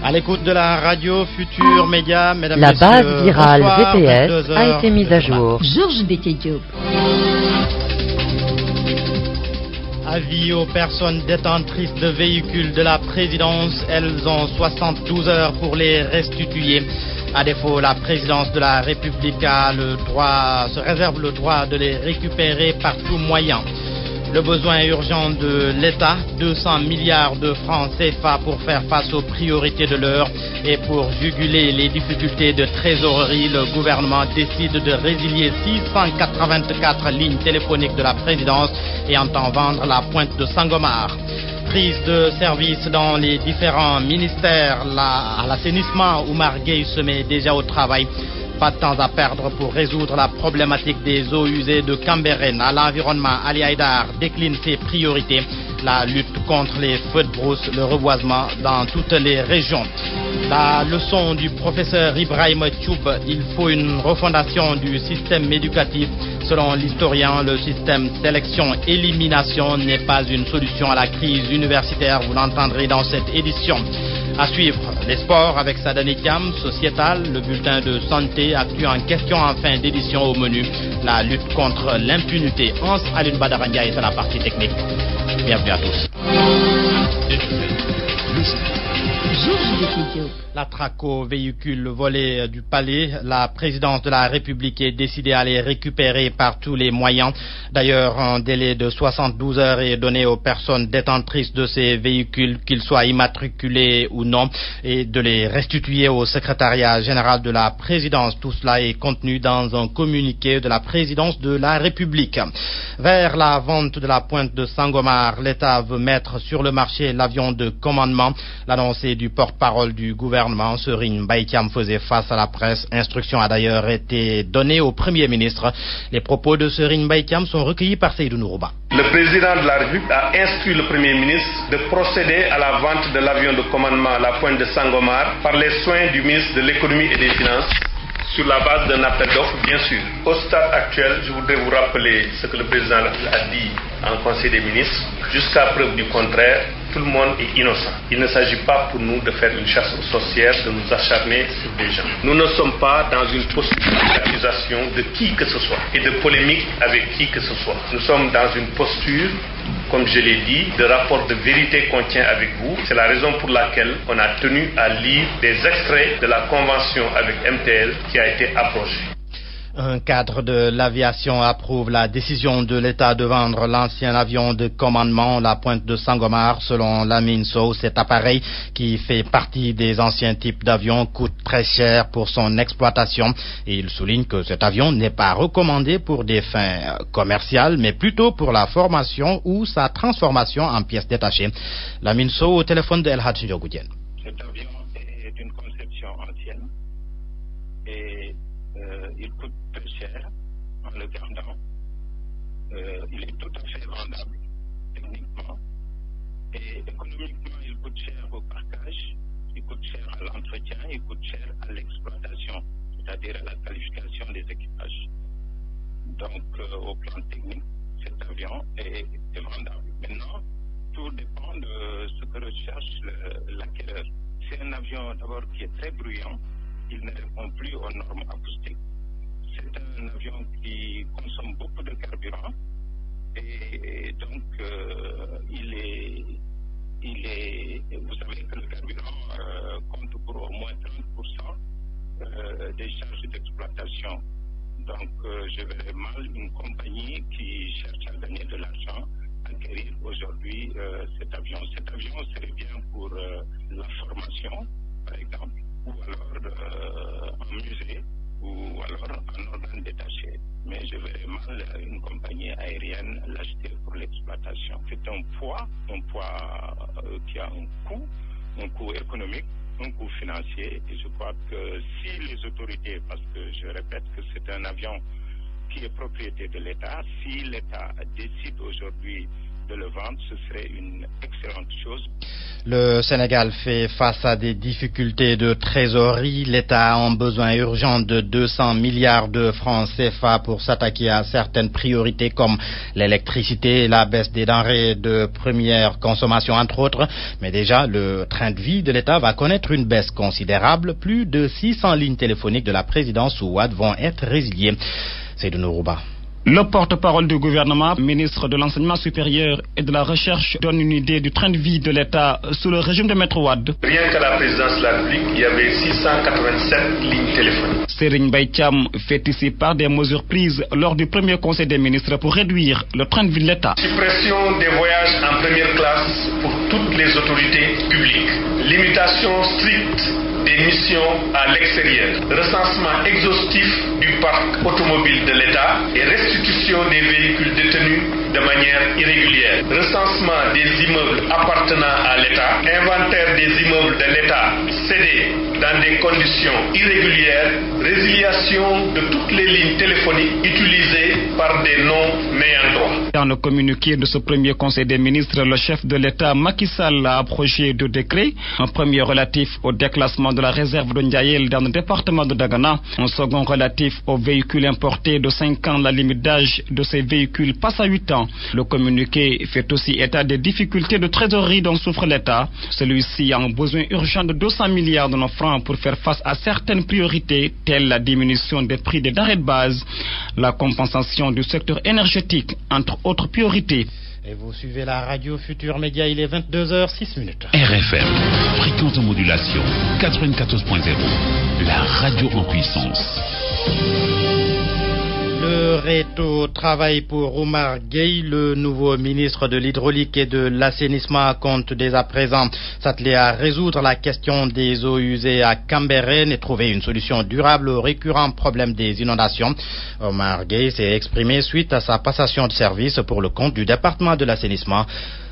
À l'écoute de la radio Futur Média, mesdames et La messieurs, base virale bonsoir, GPS 22 a heures été mise à jour. Georges Diop. Avis aux personnes détentrices de véhicules de la présidence, elles ont 72 heures pour les restituer. À défaut, la présidence de la République se réserve le droit de les récupérer par tout moyen. Le besoin urgent de l'État, 200 milliards de francs CFA pour faire face aux priorités de l'heure et pour juguler les difficultés de trésorerie, le gouvernement décide de résilier 684 lignes téléphoniques de la présidence et entend vendre la pointe de Sangomar. Prise de service dans les différents ministères, à l'assainissement, Oumar Gueye se met déjà au travail. Pas de temps à perdre pour résoudre la problématique des eaux usées de Cambérène. À l'environnement, Ali Haïdar décline ses priorités. La lutte contre les feux de brousse, le reboisement dans toutes les régions. La leçon du professeur Ibrahim Tchoub, il faut une refondation du système éducatif. Selon l'historien, le système sélection-élimination n'est pas une solution à la crise universitaire. Vous l'entendrez dans cette édition. À suivre, les sports avec Sadani Thiam, sociétal, le bulletin de santé, actu en question en fin d'édition au menu. La lutte contre l'impunité. Hans Alun Badaranja est à la partie technique. Bienvenue à tous. La traque aux véhicules volés du palais, la présidence de la République est décidée à les récupérer par tous les moyens. D'ailleurs, un délai de 72 heures est donné aux personnes détentrices de ces véhicules, qu'ils soient immatriculés ou non, et de les restituer au secrétariat général de la présidence. Tout cela est contenu dans un communiqué de la présidence de la République. Vers la vente de la pointe de Sangomar, l'État veut mettre sur le marché l'avion de commandement. L'annoncé du porte-parole du gouvernement, Serigne Mbaye Thiam, faisait face à la presse. Instruction a d'ailleurs été donnée au Premier ministre. Les propos de Serigne Mbaye Thiam sont recueillis par Seydou Nourouba. Le président de la République a instruit le Premier ministre de procéder à la vente de l'avion de commandement à la pointe de Sangomar par les soins du ministre de l'économie et des finances, sur la base d'un appel d'offres, bien sûr. Au stade actuel, je voudrais vous rappeler ce que le président a dit en Conseil des ministres. Jusqu'à preuve du contraire, tout le monde est innocent. Il ne s'agit pas pour nous de faire une chasse aux sorcières, de nous acharner sur des gens. Nous ne sommes pas dans une posture d'accusation de qui que ce soit et de polémique avec qui que ce soit. Nous sommes dans une posture, comme je l'ai dit, de rapport de vérité qu'on tient avec vous. C'est la raison pour laquelle on a tenu à lire des extraits de la convention avec MTL qui a été approchée. Un cadre de l'aviation approuve la décision de l'État de vendre l'ancien avion de commandement, la pointe de Sangomar. Selon Lamine Sow, cet appareil, qui fait partie des anciens types d'avions, coûte très cher pour son exploitation. Et il souligne que cet avion n'est pas recommandé pour des fins commerciales, mais plutôt pour la formation ou sa transformation en pièces détachées. Lamine Sow au téléphone de El Hadji Ndiogoudienne. Cet avion est d'une conception ancienne et il coûte très cher en le gardant. Il est tout à fait vendable techniquement et économiquement il coûte cher au partage, il coûte cher à l'entretien, il coûte cher à l'exploitation, c'est-à-dire à la qualification des équipages. Donc au plan technique, cet avion est vendable. Maintenant, tout dépend de ce que recherche l'acquéreur. C'est un avion d'abord qui est très bruyant, il ne répond plus aux normes acoustiques. C'est un avion qui consomme beaucoup de carburant et donc vous savez que le carburant compte pour au moins 30% des charges d'exploitation. Donc je verrais mal une compagnie qui cherche à gagner de l'argent acquérir aujourd'hui cet avion. Cet avion serait bien pour la formation, par exemple, ou alors en musée, ou alors en organe détaché. Mais je verrais mal une compagnie aérienne l'acheter pour l'exploitation. C'est un poids qui a un coût économique, un coût financier. Et je crois que si les autorités, parce que je répète que c'est un avion qui est propriété de l'État, si l'État décide aujourd'hui de le vendre, ce serait une excellente chose. Le Sénégal fait face à des difficultés de trésorerie. L'État a un besoin urgent de 200 milliards de francs CFA pour s'attaquer à certaines priorités comme l'électricité, la baisse des denrées de première consommation entre autres. Mais déjà, le train de vie de l'État va connaître une baisse considérable. Plus de 600 lignes téléphoniques de la présidence Ouad vont être résiliées. C'est de Nourouba. Le porte-parole du gouvernement, ministre de l'Enseignement supérieur et de la Recherche, donne une idée du train de vie de l'État sous le régime de Maître Wade. Rien qu'à la présidence de la République, il y avait 687 lignes téléphoniques. Serigne Mbaye Thiam fait ici part des mesures prises lors du premier conseil des ministres pour réduire le train de vie de l'État. Suppression des voyages en première classe pour toutes les autorités publiques. Limitation stricte des missions à l'extérieur. Recensement exhaustif du parc automobile de l'État et restitution des véhicules détenus de manière irrégulière. Recensement des immeubles appartenant à l'État. Inventaire des immeubles de l'État cédés dans des conditions irrégulières. Résiliation de toutes les lignes téléphoniques utilisées par des non-ayants droit. Dans le communiqué de ce premier conseil des ministres, le chef de l'État Macky Sall a abrogé 2 décrets. Un premier relatif au déclassement de la réserve de Ndiaïel dans le département de Dagana. Un second relatif aux véhicules importés de 5 ans. La limite d'âge de ces véhicules passe à 8 ans. Le communiqué fait aussi état des difficultés de trésorerie dont souffre l'État. Celui-ci a un besoin urgent de 200 milliards de nos francs pour faire face à certaines priorités, telles la diminution des prix des denrées de base, la compensation du secteur énergétique, entre autres priorités. Et vous suivez la radio Futur Média, il est 22h06. RFM, fréquence de modulation 94.0, la radio en puissance. L'heure est au travail pour Oumar Gueye, le nouveau ministre de l'Hydraulique et de l'Assainissement compte dès à présent s'atteler à résoudre la question des eaux usées à Cambérène et trouver une solution durable au récurrent problème des inondations. Oumar Gueye s'est exprimé suite à sa passation de service pour le compte du département de l'assainissement.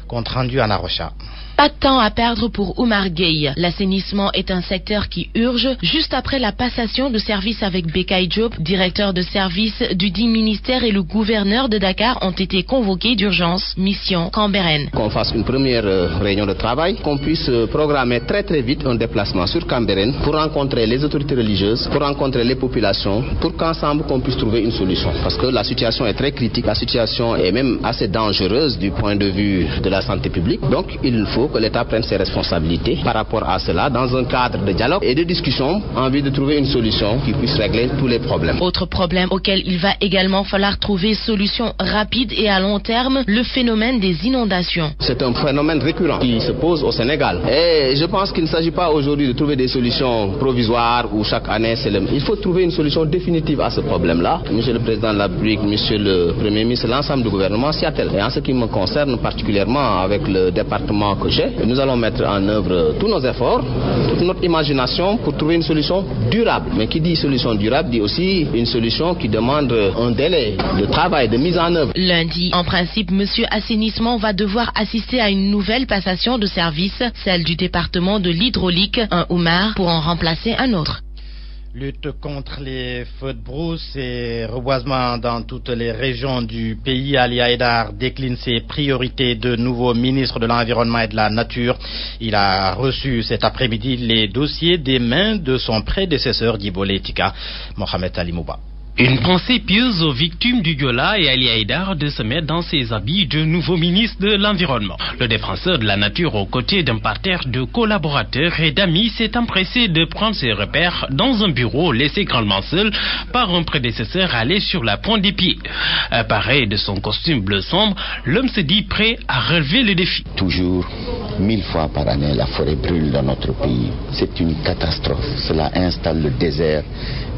Compte rendu à Narocha. Pas de temps à perdre pour Oumar Gueye. L'assainissement est un secteur qui urge juste après la passation de service avec Bekay Diop, directeur de service du dit ministère, et le gouverneur de Dakar ont été convoqués d'urgence. Mission Cambérène. Qu'on fasse une première réunion de travail, qu'on puisse programmer très vite un déplacement sur Cambérène pour rencontrer les autorités religieuses, pour rencontrer les populations, pour qu'ensemble qu'on puisse trouver une solution. Parce que la situation est très critique, la situation est même assez dangereuse du point de vue de la santé publique. Donc il faut que l'État prenne ses responsabilités par rapport à cela dans un cadre de dialogue et de discussion en vue de trouver une solution qui puisse régler tous les problèmes. Autre problème auquel il va également falloir trouver solution rapide et à long terme, le phénomène des inondations. C'est un phénomène récurrent qui se pose au Sénégal. Et je pense qu'il ne s'agit pas aujourd'hui de trouver des solutions provisoires où chaque année c'est le... Il faut trouver une solution définitive à ce problème-là. Monsieur le Président de la République, Monsieur le Premier ministre, l'ensemble du gouvernement s'y attelle. Et en ce qui me concerne particulièrement avec le département que j'ai, nous allons mettre en œuvre tous nos efforts, toute notre imagination pour trouver une solution durable. Mais qui dit solution durable dit aussi une solution qui demande un délai de travail, de mise en œuvre. Lundi, en principe, Monsieur Assainissement va devoir assister à une nouvelle passation de service, celle du département de l'hydraulique, un Oumar pour en remplacer un autre. Lutte contre les feux de brousse et reboisement dans toutes les régions du pays. Ali Haïdar décline ses priorités de nouveau ministre de l'Environnement et de la Nature. Il a reçu cet après-midi les dossiers des mains de son prédécesseur Djibo Leïtika, Mohamed Ali Mouba. Une pensée pieuse aux victimes du Gola et Ali Haïdar de se mettre dans ses habits de nouveau ministre de l'Environnement. Le défenseur de la nature aux côtés d'un parterre de collaborateurs et d'amis s'est empressé de prendre ses repères dans un bureau laissé grandement seul par un prédécesseur allé sur la pointe des pieds. Paré de son costume bleu sombre, l'homme se dit prêt à relever le défi. Toujours, 1000 fois par année, la forêt brûle dans notre pays. C'est une catastrophe. Cela installe le désert.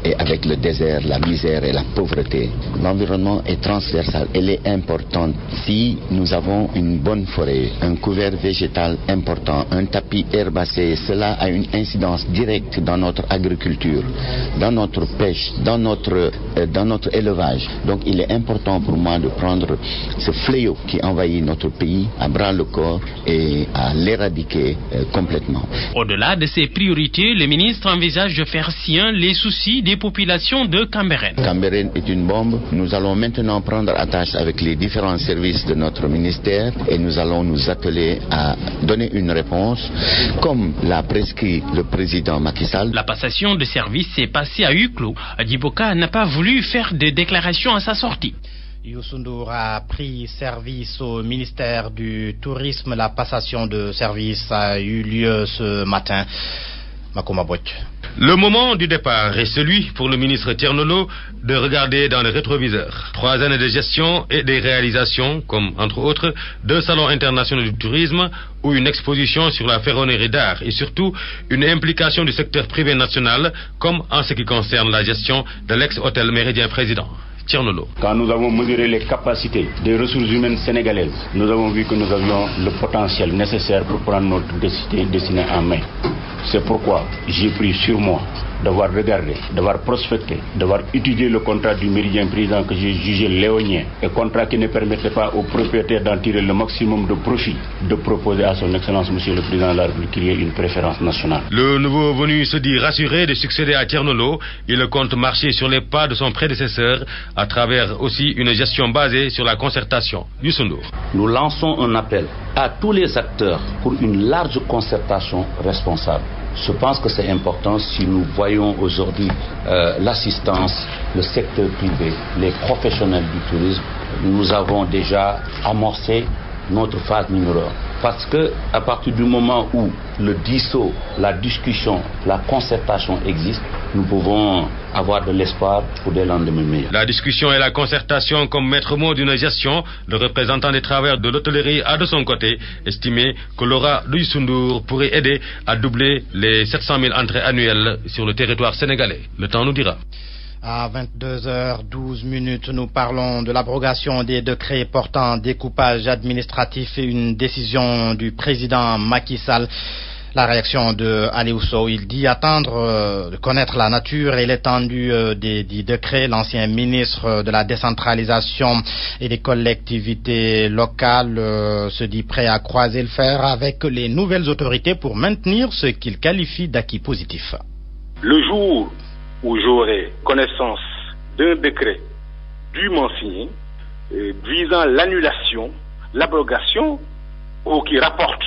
Et avec le désert, la misère et la pauvreté, l'environnement est transversal, elle est importante. Si nous avons une bonne forêt, un couvert végétal important, un tapis herbacé, cela a une incidence directe dans notre agriculture, dans notre pêche, dans notre élevage. Donc il est important pour moi de prendre ce fléau qui envahit notre pays à bras le corps et à l'éradiquer complètement. Au-delà de ses priorités, le ministre envisage de faire sien les soucis des populations de Cambérène. Cambérène. Cambérène est une bombe. Nous allons maintenant prendre attache avec les différents services de notre ministère et nous allons nous atteler à donner une réponse comme l'a prescrit le président Macky Sall. La passation de service s'est passée à huis clos. Djiboka n'a pas voulu faire de déclaration à sa sortie. Youssou N'Dour a pris service au ministère du Tourisme. La passation de service a eu lieu ce matin. Makoma Boch. Le moment du départ est celui pour le ministre Thierno de regarder dans le rétroviseur. 3 années de gestion et des réalisations, comme entre autres 2 salons internationaux du tourisme ou une exposition sur la ferronnerie d'art et surtout une implication du secteur privé national, comme en ce qui concerne la gestion de l'ex-hôtel Méridien Président. Quand nous avons mesuré les capacités des ressources humaines sénégalaises, nous avons vu que nous avions le potentiel nécessaire pour prendre notre destinée en main. C'est pourquoi j'ai pris sur moi d'avoir regardé, d'avoir prospecté, d'avoir étudié le contrat du Méridien Président que j'ai jugé léonien, un contrat qui ne permettait pas aux propriétaires d'en tirer le maximum de profit, de proposer à son Excellence Monsieur le Président de la République qu'il y ait une préférence nationale. Le nouveau venu se dit rassuré de succéder à Thierno. Il compte marcher sur les pas de son prédécesseur à travers aussi une gestion basée sur la concertation. Youssou N'Dour. Nous lançons un appel à tous les acteurs pour une large concertation responsable. Je pense que c'est important si nous voyons aujourd'hui l'assistance, le secteur privé, les professionnels du tourisme. Nous avons déjà amorcé notre phase numéro 1. Parce que à partir du moment où le dialogue, la discussion, la concertation existent, nous pouvons avoir de l'espoir pour des lendemains meilleurs. La discussion et la concertation comme maître mot d'une gestion, le représentant des travailleurs de l'hôtellerie a de son côté estimé que l'aura de Youssou N'Dour pourrait aider à doubler les 700 000 entrées annuelles sur le territoire sénégalais. Le temps nous dira. À 22h12, nous parlons de l'abrogation des décrets portant découpage administratif et une décision du président Macky Sall. La réaction de Aliou Sow, il dit attendre de connaître la nature et l'étendue des décrets. L'ancien ministre de la décentralisation et des collectivités locales se dit prêt à croiser le fer avec les nouvelles autorités pour maintenir ce qu'il qualifie d'acquis positif. Le jour où j'aurai connaissance d'un décret dûment signé visant l'annulation, l'abrogation ou qui rapporte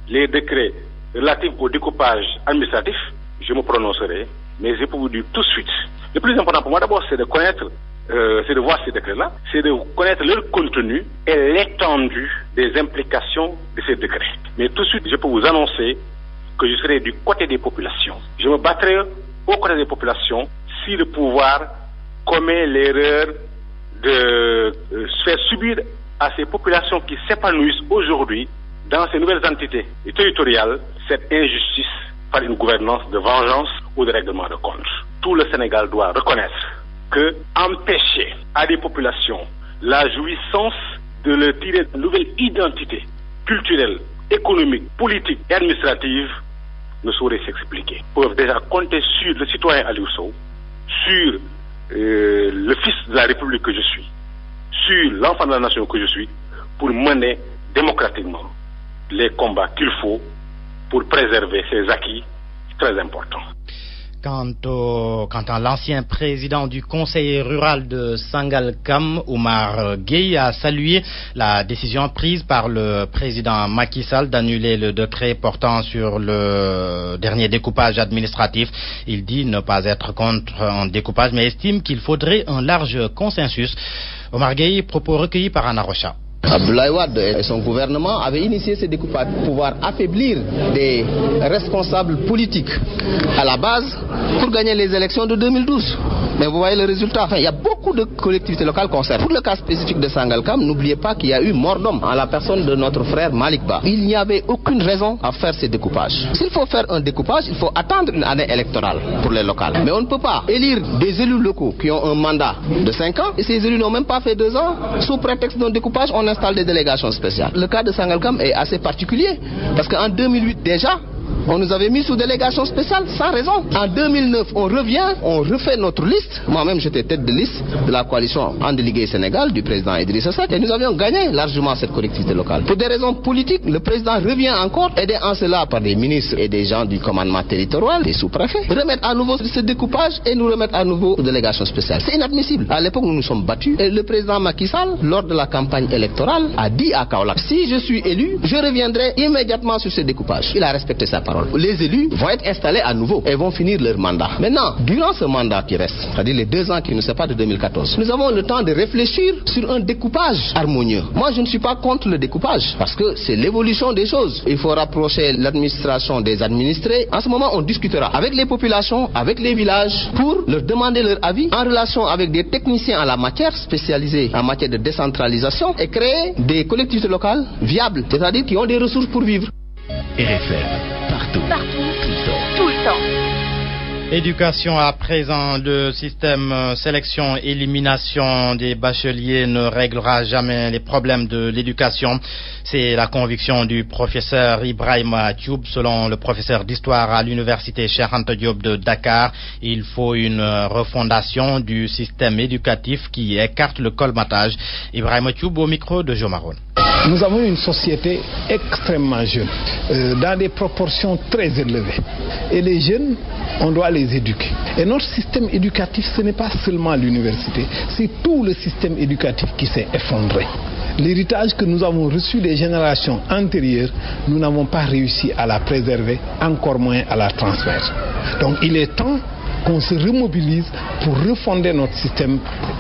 les décrets relatifs au découpage administratif, je me prononcerai, mais je peux vous dire tout de suite. Le plus important pour moi d'abord, c'est de connaître, c'est de voir ces décrets-là, c'est de connaître leur contenu et l'étendue des implications de ces décrets. Mais tout de suite, je peux vous annoncer que je serai du côté des populations. Je me battrai au côté des populations si le pouvoir commet l'erreur de faire subir à ces populations qui s'épanouissent aujourd'hui dans ces nouvelles entités territoriales cette injustice par une gouvernance de vengeance ou de règlement de compte. Tout le Sénégal doit reconnaître que empêcher à des populations la jouissance de leur tirer une nouvelle identité culturelle, économique, politique et administrative ne saurait s'expliquer. Ils peuvent déjà compter sur le citoyen Aliou Sow, sur le fils de la République que je suis, sur l'enfant de la nation que je suis, pour mener démocratiquement les combats qu'il faut pour préserver ces acquis très importants. Quant à l'ancien président du conseil rural de Sangalkam, Oumar Gueye, a salué la décision prise par le président Macky Sall d'annuler le décret portant sur le dernier découpage administratif. Il dit ne pas être contre un découpage, mais estime qu'il faudrait un large consensus. Oumar Gueye, propos recueillis par Anna Rocha. Abdoulaye Wade et son gouvernement avaient initié ce découpage pour pouvoir affaiblir des responsables politiques à la base pour gagner les élections de 2012. Mais vous voyez le résultat. Enfin, il y a beaucoup de collectivités locales concernées. Pour le cas spécifique de Sangalkam, n'oubliez pas qu'il y a eu mort d'homme en la personne de notre frère Malik Ba. Il n'y avait aucune raison à faire ces découpages. S'il faut faire un découpage, il faut attendre une année électorale pour les locales. Mais on ne peut pas élire des élus locaux qui ont un mandat de 5 ans et ces élus n'ont même pas fait 2 ans. Sous prétexte d'un découpage, on installe des délégations spéciales. Le cas de Sangalkam est assez particulier parce qu'en 2008 déjà, On nous avait mis sous délégation spéciale, sans raison. En 2009, on revient, on refait notre liste. Moi-même, j'étais tête de liste de la coalition Andélégué Sénégal du président Idrissa Seck. Et nous avions gagné largement cette collectivité locale. Pour des raisons politiques, le président revient encore, aidé en cela par des ministres et des gens du commandement territorial, des sous-préfets, remettre à nouveau ce découpage et nous remettre à nouveau aux délégations spéciales. C'est inadmissible. À l'époque, nous nous sommes battus et le président Macky Sall, lors de la campagne électorale, a dit à Kaolack, si je suis élu, je reviendrai immédiatement sur ce découpage. Il a respecté sa parole. Les élus vont être installés à nouveau et vont finir leur mandat. Maintenant, durant ce mandat qui reste, c'est-à-dire les 2 ans qui nous séparent de 2014, nous avons le temps de réfléchir sur un découpage harmonieux. Moi, je ne suis pas contre le découpage parce que c'est l'évolution des choses. Il faut rapprocher l'administration des administrés. En ce moment, on discutera avec les populations, avec les villages, pour leur demander leur avis en relation avec des techniciens en la matière, spécialisés en matière de décentralisation, et créer des collectivités locales viables, c'est-à-dire qui ont des ressources pour vivre. RFM, partout, tout le temps. Éducation à présent, le système sélection-élimination des bacheliers ne réglera jamais les problèmes de l'éducation. C'est la conviction du professeur Ibrahima Thioub. Selon le professeur d'histoire à l'université Cheikh Anta Diop de Dakar, il faut une refondation du système éducatif qui écarte le colmatage. Ibrahima Thioub au micro de Jo Maron. Nous avons une société extrêmement jeune, dans des proportions très élevées. Et les jeunes, on doit les éduquer. Et notre système éducatif, ce n'est pas seulement l'université, c'est tout le système éducatif qui s'est effondré. L'héritage que nous avons reçu des générations antérieures, nous n'avons pas réussi à la préserver, encore moins à la transmettre. Donc il est temps qu'on se remobilise pour refonder notre système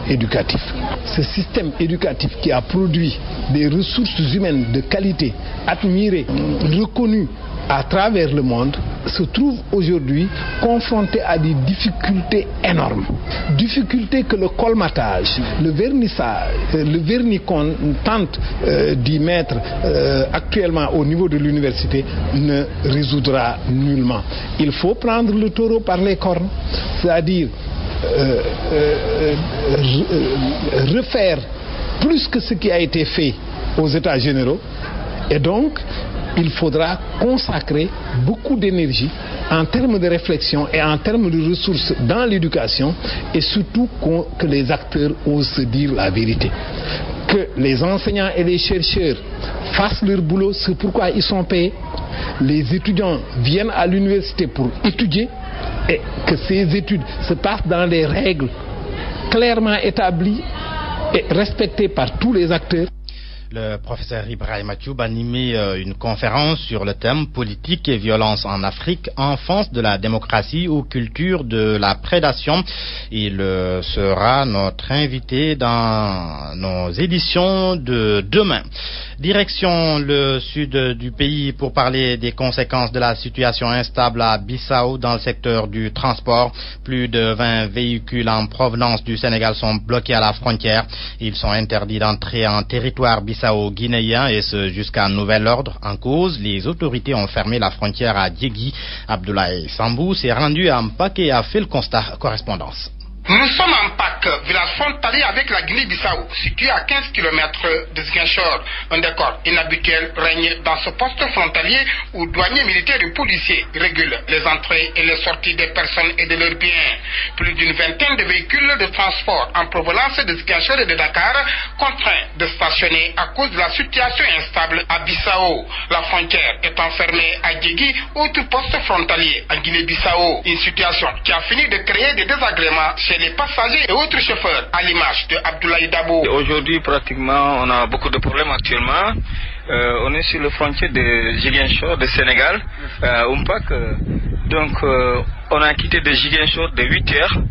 éducatif. Ce système éducatif qui a produit des ressources humaines de qualité, admirées, reconnues à travers le monde, se trouve aujourd'hui confronté à des difficultés énormes. Difficultés que le colmatage, le vernissage, le vernis qu'on tente d'y mettre actuellement au niveau de l'université ne résoudra nullement. Il faut prendre le taureau par les cornes, c'est-à-dire refaire plus que ce qui a été fait aux États généraux, et donc il faudra consacrer beaucoup d'énergie en termes de réflexion et en termes de ressources dans l'éducation, et surtout que les acteurs osent se dire la vérité. Que les enseignants et les chercheurs fassent leur boulot, c'est pourquoi ils sont payés. Les étudiants viennent à l'université pour étudier, et que ces études se passent dans des règles clairement établies et respectées par tous les acteurs. Le professeur Ibrahima Thioub animé une conférence sur le thème politique et violence en Afrique, enfance de la démocratie ou culture de la prédation. Il sera notre invité dans nos éditions de demain. Direction le sud du pays pour parler des conséquences de la situation instable à Bissau dans le secteur du transport. Plus de 20 véhicules en provenance du Sénégal sont bloqués à la frontière. Ils sont interdits d'entrer en territoire bissau-guinéen, et ce jusqu'à nouvel ordre. En cause, les autorités ont fermé la frontière à Diégui. Abdoulaye Sambou s'est rendu à Mpaké et a fait le constat. Correspondance. Nous sommes en Mpaké, village frontalier avec la Guinée-Bissau, situé à 15 km de Ziguinchor. Un décor inhabituel règne dans ce poste frontalier où douaniers militaires et policiers régulent les entrées et les sorties des personnes et de leurs biens. Plus d'une vingtaine de véhicules de transport en provenance de Ziguinchor et de Dakar contraints de stationner à cause de la situation instable à Bissau. La frontière étant fermée à Diégui, autre poste frontalier en Guinée-Bissau. Une situation qui a fini de créer des désagréments chez les passagers et autres chauffeurs, à l'image de Abdoulaye Dabo. Aujourd'hui, pratiquement, on a beaucoup de problèmes actuellement. On est sur le frontière de Ziguinchor, de Sénégal, au Mpaké. Donc, on a quitté de Ziguinchor de 8h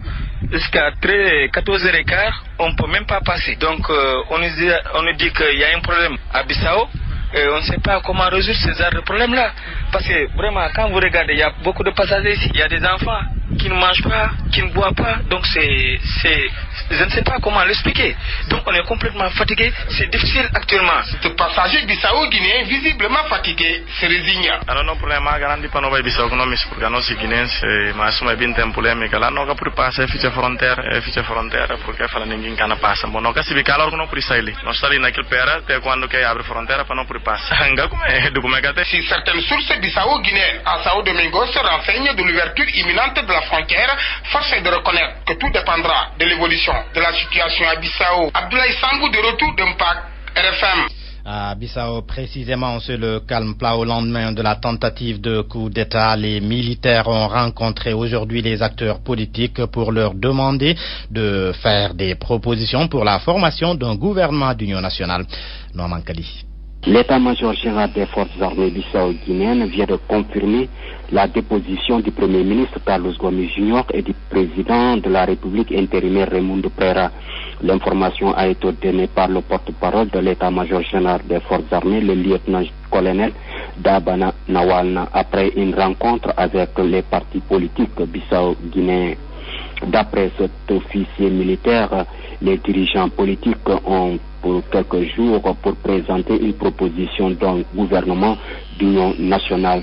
jusqu'à 14h15, on ne peut même pas passer. Donc, on nous dit qu'il y a un problème à Bissau. Et on ne sait pas comment résoudre ces problèmes-là. Parce que vraiment, quand vous regardez, il y a beaucoup de passagers ici, il y a des enfants. qui ne mange pas, qui ne boit pas. Donc je ne sais pas comment l'expliquer. Donc on est complètement fatigué, c'est difficile actuellement. Ce passager bissau-guinéen visiblement fatigué se résigne. Alors non problema grandi para nós bissau-guinéens porque nós guineenses mas uma bem tem polêmica lá não por passar ficha fronteira porque fala ninguém cana passa bom não que se bicar logo não por sair nós está ali naquele pera até quando que abre fronteira para não por passar anga como é documento. Si certaines sources bissau-guinéennes à Sao Domingo se renseignent de l'ouverture imminente de la frontière, force est de reconnaître que tout dépendra de l'évolution de la situation à Bissau. Abdoulaye Sambou de retour d'Impact, RFM. À Bissau, précisément, c'est le calme plat au lendemain de la tentative de coup d'État. Les militaires ont rencontré aujourd'hui les acteurs politiques pour leur demander de faire des propositions pour la formation d'un gouvernement d'union nationale. Norman Kali. L'état-major général des forces armées bissau-guinéennes vient de confirmer la déposition du Premier ministre Carlos Gomes Jr. et du président de la République intérimaire Raimundo Pereira. L'information a été donnée par le porte-parole de l'état-major général des forces armées, le lieutenant-colonel Dabana Nawalna, après une rencontre avec les partis politiques bissau-guinéens. D'après cet officier militaire, les dirigeants politiques ont pour quelques jours pour présenter une proposition d'un gouvernement d'union nationale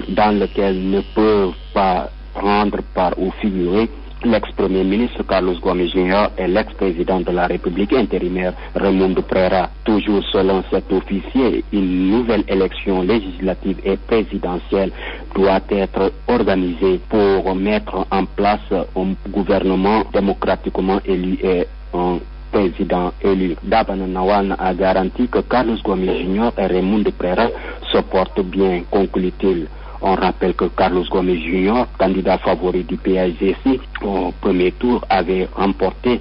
dans lequel ne peuvent pas prendre part ou figurer l'ex-premier ministre Carlos Gomes Jr. et l'ex-président de la République intérimaire Raimundo Pereira. Toujours selon cet officier, une nouvelle élection législative et présidentielle doit être organisée pour mettre en place un gouvernement démocratiquement élu et un président élu. Dabana Nawalna a garanti que Carlos Gomes Jr. et Raimundo Pereira se portent bien, conclut-il. On rappelle que Carlos Gomes Jr., candidat favori du PAIGC, au premier tour avait remporté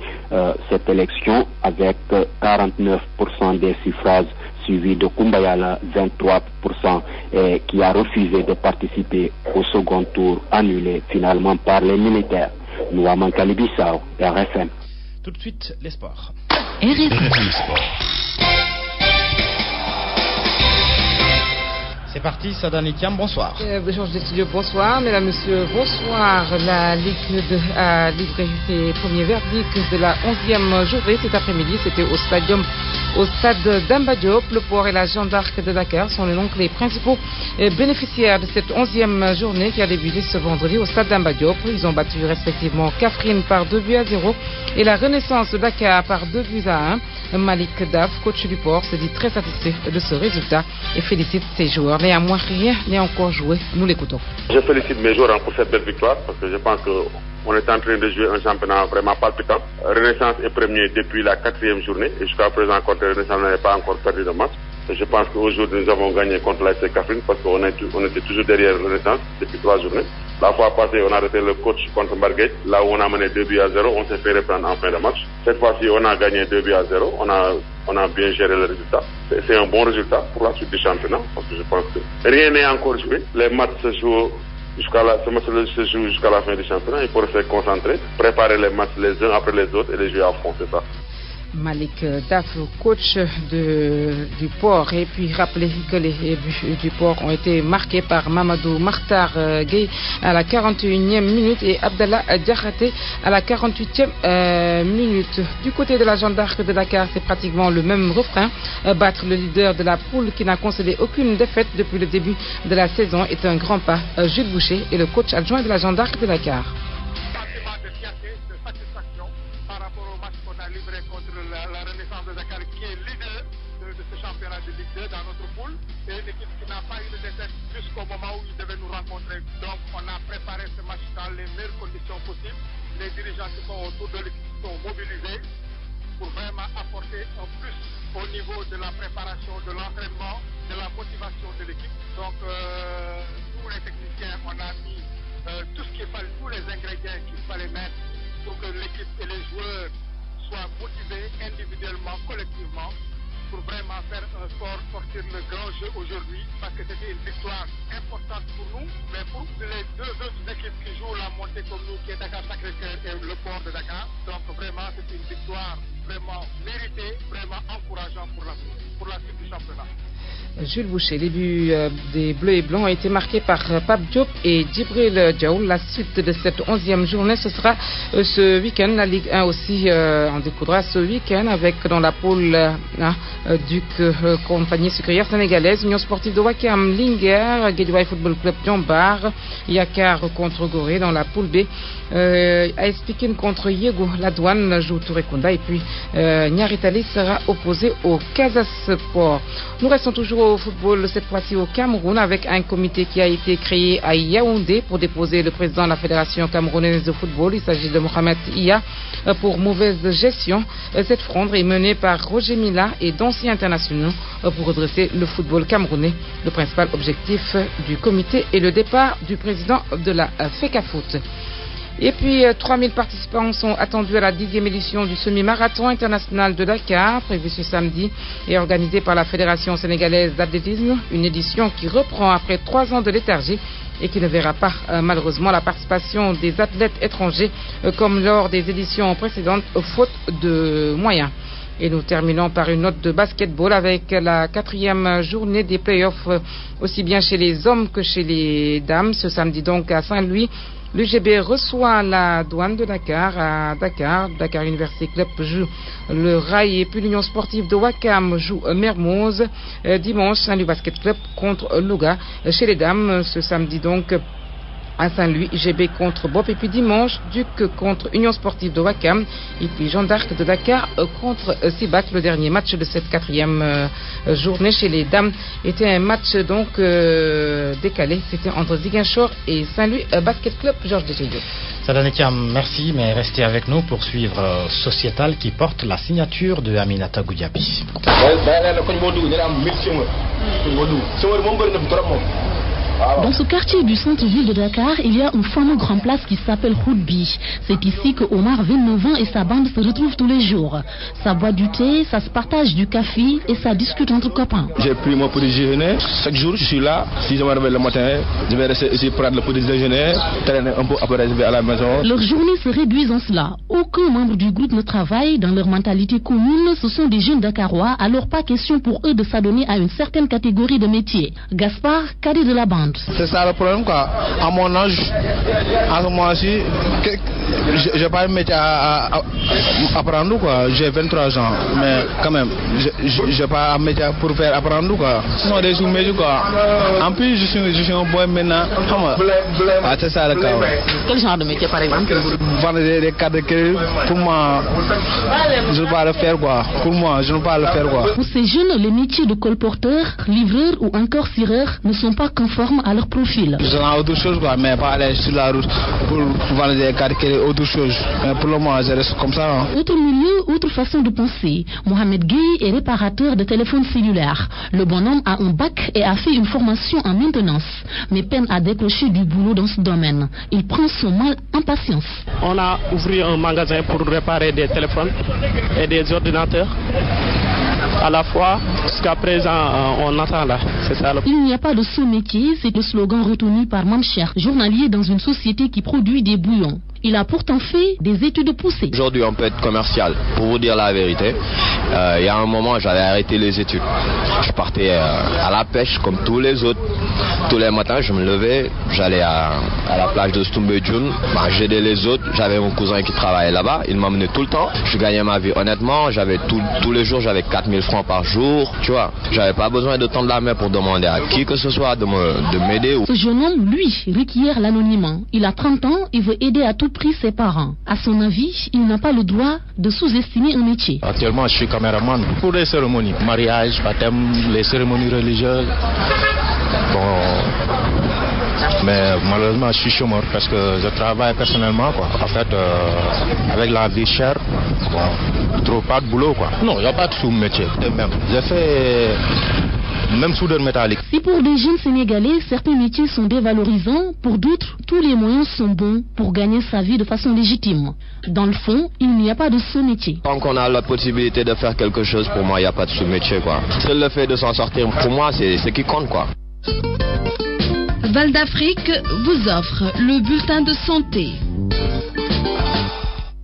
cette élection avec 49% des suffrages, suivi de Kumbayala 23%, et qui a refusé de participer au second tour, annulé finalement par les militaires. Nouaman Kalibissao, RFM. Tout de suite, les sports. RFM Sport. C'est parti, Sadani Kiam, bonsoir. Georges de Studio, bonsoir. Mesdames, Messieurs, bonsoir. La Ligue a livré ses premiers verdicts de la 11e journée cet après-midi. C'était au stade d'Amba Diop. Le Port et la Jeanne d'Arc de Dakar sont donc les principaux bénéficiaires de cette 11e journée qui a débuté ce vendredi au stade d'Amba Diop. Ils ont battu respectivement Kaffrine par 2-0 et la Renaissance de Dakar par 2-1. Malik Daf, coach du Port, se dit très satisfait de ce résultat et félicite ses joueurs. Néanmoins, rien n'est encore joué. Nous l'écoutons. Je félicite mes joueurs pour cette belle victoire parce que je pense qu'on est en train de jouer un championnat vraiment palpitant. Renaissance est premier depuis la 4e journée et jusqu'à présent contre Renaissance n'avait pas encore perdu de match. Et je pense qu'aujourd'hui nous avons gagné contre l'AS Kaffrine parce qu'on était toujours derrière Renaissance depuis 3 journées. La fois passée, on a arrêté le coach contre Marguerite, là où on a mené 2-0, on s'est fait reprendre en fin de match. Cette fois-ci, on a gagné 2-0, on a bien géré le résultat. C'est un bon résultat pour la suite du championnat, parce que je pense que rien n'est encore joué. Les matchs se jouent jusqu'à la fin du championnat. Il faut rester concentré, préparer les matchs les uns après les autres et les jouer à fond, c'est ça. Malik Daf, coach du Port, et puis rappeler que les buts du Port ont été marqués par Mamadou Martar Gueye à la 41e minute et Abdallah Diakhaté à la 48e minute. Du côté de la Jeanne d'Arc de Dakar, c'est pratiquement le même refrain. Battre le leader de la poule qui n'a concédé aucune défaite depuis le début de la saison est un grand pas. Jules Boucher est le coach adjoint de la Jeanne d'Arc de Dakar. Jusqu'au moment où ils devaient nous rencontrer. Donc on a préparé ce match dans les meilleures conditions possibles. Les dirigeants qui sont autour de l'équipe sont mobilisés pour vraiment apporter un plus au niveau de la préparation, de l'entraînement, de la motivation de l'équipe. Donc tous les techniciens, on a mis tout ce qu'il fallait, tous les ingrédients qu'il fallait mettre pour que l'équipe et les joueurs soient motivés individuellement, collectivement, pour vraiment faire un sport, sortir le grand jeu aujourd'hui, parce que c'était une victoire importante pour nous, mais pour les deux autres équipes qui jouent la montée comme nous, qui est Dakar Sacré-Cœur et le Port de Dakar. Donc vraiment, c'est une victoire vraiment méritée, vraiment encourageante pour la suite du championnat. Jules Boucher. Les buts des Bleus et Blancs ont été marqués par Pape Diop et Djibril Diaw. La suite de cette 11e journée, ce sera ce week-end. La Ligue 1 aussi en découdra ce week-end avec dans la poule Duc compagnie sucrière sénégalaise, Union sportive de Ouakam, Linguère, Guédiawaye Football Club Diambar, Yakar contre Gorée dans la poule B. AS Pikine contre Yego, la Douane joue Tourekunda et puis Niaritali sera opposé au Casa Sport. Nous restons toujours au football, cette fois-ci au Cameroun, avec un comité qui a été créé à Yaoundé pour déposer le président de la Fédération camerounaise de football. Il s'agit de Mohamed Iya pour mauvaise gestion. Cette fronde est menée par Roger Mila et d'anciens internationaux pour redresser le football camerounais. Le principal objectif du comité est le départ du président de la FECAFOOT. Et puis 3000 participants sont attendus à la 10e édition du semi-marathon international de Dakar, prévu ce samedi et organisé par la Fédération sénégalaise d'athlétisme. Une édition qui reprend après 3 ans de léthargie et qui ne verra pas malheureusement la participation des athlètes étrangers comme lors des éditions précédentes, faute de moyens. Et nous terminons par une note de basketball avec la 4e journée des playoffs, aussi bien chez les hommes que chez les dames. Ce samedi donc à Saint-Louis, l'UGB reçoit la Douane de Dakar à Dakar. Dakar University Club joue le Rail et puis l'Union sportive de Ouakam joue Mermoz. Dimanche, Saint-Louis Basket Club contre Louga. Chez les dames, ce samedi donc à Saint-Louis, UGB contre Bop. Et puis dimanche, Duc contre Union sportive de Ouakam. Et puis Jeanne d'Arc de Dakar contre Sibac. Le dernier match de cette 4e journée chez les dames était un match donc décalé. C'était entre Ziguinchor et Saint-Louis Basket Club. Georges Dejeyo. Sadanikiam, merci, mais restez avec nous pour suivre Sociétal qui porte la signature de Aminata Goudiaby. Dans ce quartier du centre-ville de Dakar, il y a un fameux grand place qui s'appelle Roudbi. C'est ici que Omar, 29 ans, et sa bande se retrouvent tous les jours. Ça boit du thé, ça se partage du café et ça discute entre copains. J'ai pris mon petit déjeuner. Chaque jour, je suis là. Si je me réveille le matin, je vais rester ici prendre le petit déjeuner, traîner un peu, après je vais à la maison. Leurs journées se réduisent en cela. Aucun membre du groupe ne travaille. Dans leur mentalité commune, ce sont des jeunes Dakarois, alors pas question pour eux de s'adonner à une certaine catégorie de métiers. Gaspard, cadet de la bande. C'est ça le problème, quoi. À mon âge, à ce moment-ci, je n'ai pas un métier à apprendre, quoi. J'ai 23 ans, mais quand même, je n'ai pas un métier pour faire apprendre, quoi. Ce sont des sous-métiers, quoi. En plus, je suis un boy maintenant. Ah, c'est ça le cas. Quel genre de métier, par exemple? Vendre des cartes de crédit, pour moi, je ne peux pas le faire, quoi. Pour moi, je ne peux pas le faire, quoi. Pour ces jeunes, les métiers de colporteur, livreur ou encore cireur ne sont pas conformes à leur profil. Je n'ai autre chose, quoi, mais pas aller sur la route pour vendre des cartes crédit, autre chose. Mais pour le moment, je reste comme ça. Hein. Autre milieu, autre façon de penser. Mohamed Gueye est réparateur de téléphones cellulaires. Le bonhomme a un bac et a fait une formation en maintenance, mais peine à décrocher du boulot dans ce domaine. Il prend son mal en patience. On a ouvert un magasin pour réparer des téléphones et des ordinateurs. À la fois, jusqu'à présent, on attend là. C'est ça. Il n'y a pas de sous-métier, c'est le slogan retenu par Mamcher, journalier dans une société qui produit des bouillons. Il a pourtant fait des études poussées. Aujourd'hui, on peut être commercial. Pour vous dire la vérité, il y a un moment, j'avais arrêté les études. Je partais à la pêche comme tous les autres. Tous les matins, je me levais, j'allais à la plage de Stumbedjoun, j'aidais les autres. J'avais mon cousin qui travaillait là-bas, il m'emmenait tout le temps. Je gagnais ma vie honnêtement. J'avais tous les jours, j'avais 4000 francs par jour. Tu vois, j'avais pas besoin de tendre la main pour demander à qui que ce soit de m'aider. Ce jeune homme, lui, requiert l'anonymat. Il a 30 ans, il veut aider à tout prix ses parents. À son avis, il n'a pas le droit de sous-estimer un métier. Actuellement, je suis caméraman pour les cérémonies, mariage, baptême, les cérémonies religieuses. Bon, mais malheureusement, je suis chômeur parce que je travaille personnellement, quoi. En fait, avec la vie chère, bon, je trouve pas de boulot, quoi. Non, il n'y a pas de sous-métier. J'ai fait même soudeur métallique. Si pour des jeunes Sénégalais, certains métiers sont dévalorisants, pour d'autres, tous les moyens sont bons pour gagner sa vie de façon légitime. Dans le fond, il n'y a pas de sous-métier. Tant qu'on a la possibilité de faire quelque chose, pour moi, il n'y a pas de sous-métier, quoi. C'est le fait de s'en sortir, pour moi, c'est ce qui compte, quoi. Val d'Afrique vous offre le bulletin de santé.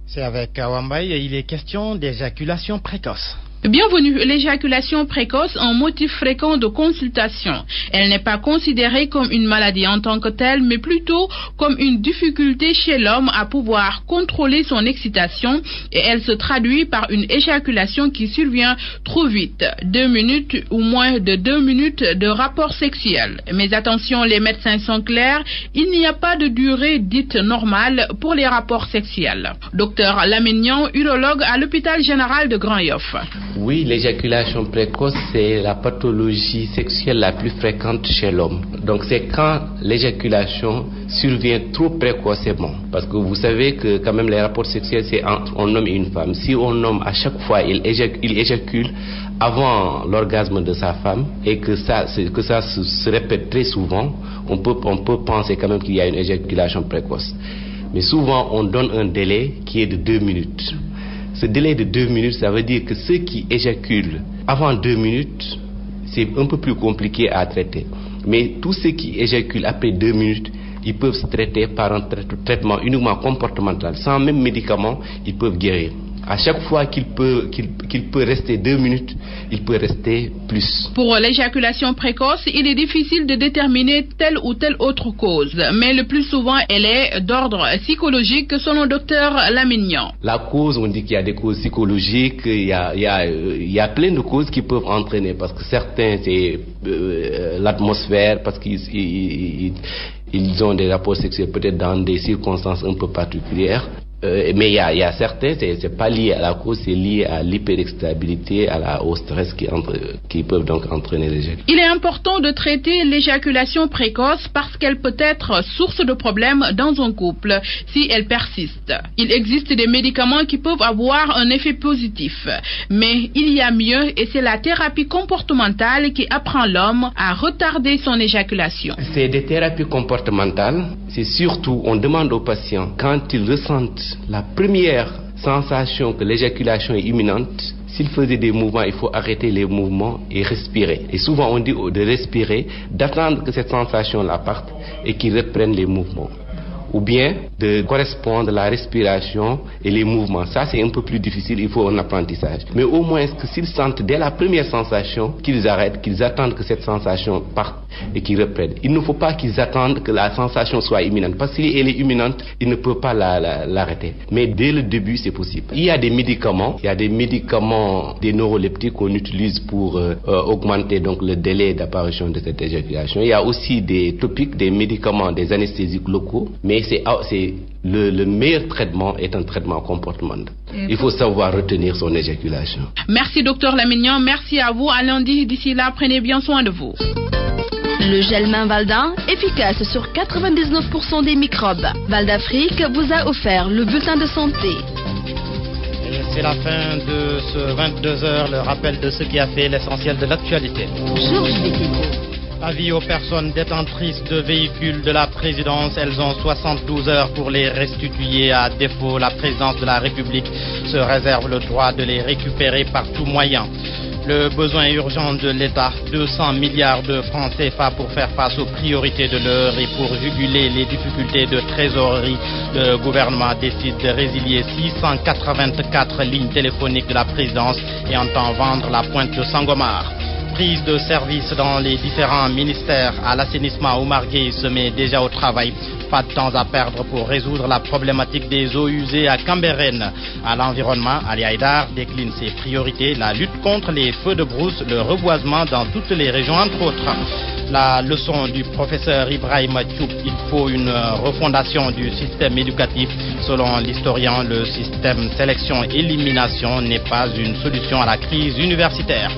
C'est avec Awambaye et il est question d'éjaculation précoce. Bienvenue. L'éjaculation précoce, un motif fréquent de consultation. Elle n'est pas considérée comme une maladie en tant que telle, mais plutôt comme une difficulté chez l'homme à pouvoir contrôler son excitation, et elle se traduit par une éjaculation qui survient trop vite, 2 minutes ou moins de 2 minutes de rapport sexuel. Mais attention, les médecins sont clairs, il n'y a pas de durée dite normale pour les rapports sexuels. Docteur Lamignon, urologue à l'hôpital général de Grand-Yoff. Oui, l'éjaculation précoce, c'est la pathologie sexuelle la plus fréquente chez l'homme. Donc c'est quand l'éjaculation survient trop précocement. Parce que vous savez que quand même les rapports sexuels, c'est entre un homme et une femme. Si un homme, à chaque fois, il éjacule avant l'orgasme de sa femme et que ça se répète très souvent, on peut penser quand même qu'il y a une éjaculation précoce. Mais souvent, on donne un délai qui est de 2 minutes. Ce délai de 2 minutes, ça veut dire que ceux qui éjaculent avant 2 minutes, c'est un peu plus compliqué à traiter. Mais tous ceux qui éjaculent après 2 minutes, ils peuvent se traiter par un traitement uniquement comportemental. Sans même médicament, ils peuvent guérir. À chaque fois qu'il peut rester 2 minutes, il peut rester plus. Pour l'éjaculation précoce, il est difficile de déterminer telle ou telle autre cause. Mais le plus souvent, elle est d'ordre psychologique, selon le docteur Lamignon. La cause, on dit qu'il y a des causes psychologiques, il y a plein de causes qui peuvent entraîner. Parce que certains, c'est l'atmosphère, parce qu'ils ont des rapports sexuels peut-être dans des circonstances un peu particulières. Mais il y a certains, c'est pas lié à la cause, c'est lié à l'hyperexcitabilité, au stress qui peuvent donc entraîner l'éjaculation. Il est important de traiter l'éjaculation précoce parce qu'elle peut être source de problèmes dans un couple si elle persiste. Il existe des médicaments qui peuvent avoir un effet positif, mais il y a mieux et c'est la thérapie comportementale qui apprend l'homme à retarder son éjaculation. C'est des thérapies comportementales, c'est surtout, on demande aux patients quand ils ressentent la première sensation que l'éjaculation est imminente, s'il faisait des mouvements, il faut arrêter les mouvements et respirer. Et souvent on dit de respirer, d'attendre que cette sensation-là parte et qu'ils reprennent les mouvements. Ou bien de correspondre la respiration et les mouvements. Ça, c'est un peu plus difficile, il faut un apprentissage. Mais au moins, que s'ils sentent dès la première sensation, qu'ils arrêtent, qu'ils attendent que cette sensation parte et qu'ils reprennent. Il ne faut pas qu'ils attendent que la sensation soit imminente. Parce que si elle est imminente, ils ne peuvent pas l'arrêter. Mais dès le début, c'est possible. Il y a des médicaments, des neuroleptiques qu'on utilise pour augmenter donc le délai d'apparition de cette éjaculation. Il y a aussi des topiques, des médicaments, des anesthésiques locaux. Mais le meilleur traitement est un traitement comportemental. Il faut savoir retenir son éjaculation. Merci docteur Lamignon, merci à vous. À lundi, d'ici là, prenez bien soin de vous. Le gel main Valda, efficace sur 99% des microbes. Val d'Afrique vous a offert le bulletin de santé. C'est la fin de ce 22h, le rappel de ce qui a fait l'essentiel de l'actualité. Georges Bétégo. Avis aux personnes détentrices de véhicules de la présidence, elles ont 72 heures pour les restituer. À défaut, la présidence de la République se réserve le droit de les récupérer par tout moyen. Le besoin urgent de l'État, 200 milliards de francs CFA pour faire face aux priorités de l'heure et pour juguler les difficultés de trésorerie. Le gouvernement décide de résilier 684 lignes téléphoniques de la présidence et entend vendre la pointe de Sangomar. Prise de service dans les différents ministères. À l'assainissement, Oumar Gueye se met déjà au travail. Pas de temps à perdre pour résoudre la problématique des eaux usées à Cambérène. À l'environnement, Ali Haïdar décline ses priorités, la lutte contre les feux de brousse, le reboisement dans toutes les régions, entre autres. La leçon du professeur Ibrahima Tchoub, il faut une refondation du système éducatif. Selon l'historien, le système sélection-élimination n'est pas une solution à la crise universitaire.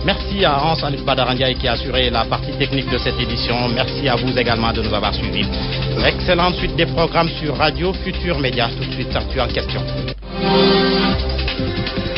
Merci à Hans-Anup Badarandiaï qui a assuré la partie technique de cette édition. Merci à vous également de nous avoir suivis. Excellente suite des programmes sur Radio Futur Média. Tout de suite, Actu en question.